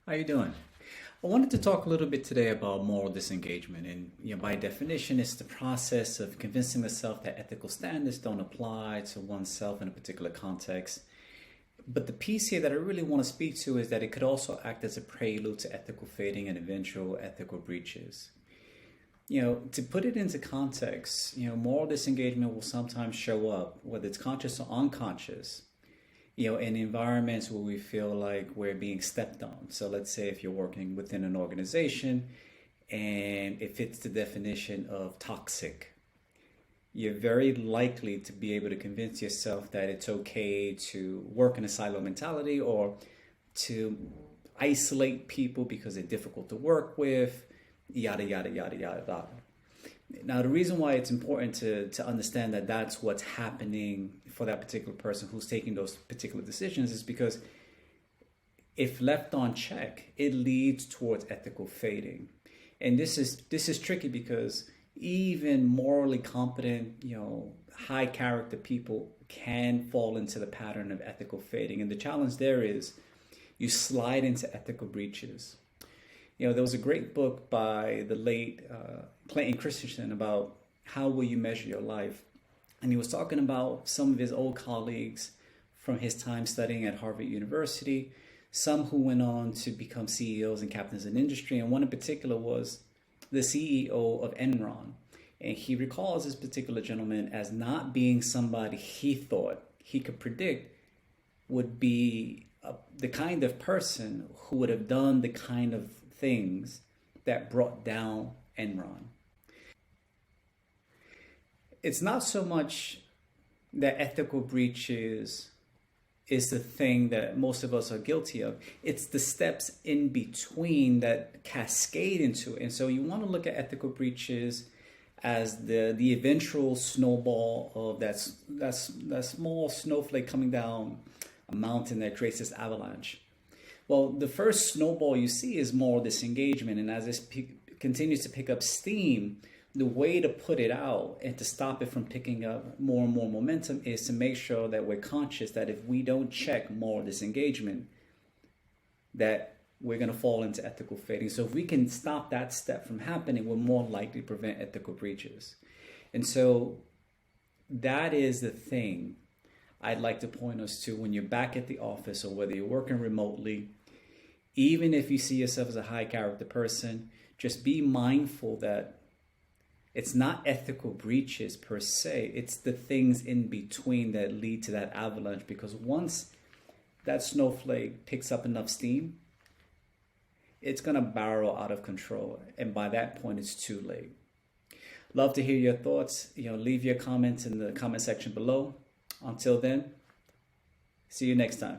How you doing? I wanted to talk a little bit today about moral disengagement, and by definition, it's the process of convincing the that ethical standards don't apply to oneself in a particular context. But the piece here that I really want to speak to is that it could also act as a prelude to ethical fading and eventual ethical breaches. To put it into context, moral disengagement will sometimes show up, whether it's conscious or unconscious, in environments where we feel like we're being stepped on. So let's say if you're working within an organization and it fits the definition of toxic, you're very likely to be able to convince yourself that it's okay to work in a silo mentality or to isolate people because they're difficult to work with, yada, yada, yada, yada, yada. Now, the reason why it's important to understand that that's what's happening for that particular person who's taking those particular decisions is because if left on check, it leads towards ethical fading. And this is tricky because even morally competent, high character people can fall into the pattern of ethical fading. And the challenge there is you slide into ethical breaches. There was a great book by the late Clayton Christensen about how will you measure your life. And he was talking about some of his old colleagues from his time studying at Harvard University, some who went on to become CEOs and captains in industry. And one in particular was the CEO of Enron. And he recalls this particular gentleman as not being somebody he thought he could predict would be the kind of person who would have done the kind of things that brought down Enron. It's not so much that ethical breaches is the thing that most of us are guilty of. It's the steps in between that cascade into it. And so you want to look at ethical breaches as the eventual snowball of that small snowflake coming down a mountain that creates this avalanche. Well, the first snowball you see is moral disengagement. And as this continues to pick up steam, the way to put it out and to stop it from picking up more and more momentum is to make sure that we're conscious that if we don't check moral disengagement, that we're going to fall into ethical fading. So if we can stop that step from happening, we're more likely to prevent ethical breaches. And so that is the thing I'd like to point us to when you're back at the office or whether you're working remotely. Even if you see yourself as a high character person, just be mindful that it's not ethical breaches per se. It's the things in between that lead to that avalanche, because once that snowflake picks up enough steam, it's going to barrel out of control. And by that point, it's too late. Love to hear your thoughts. Leave your comments in the comment section below. Until then, see you next time.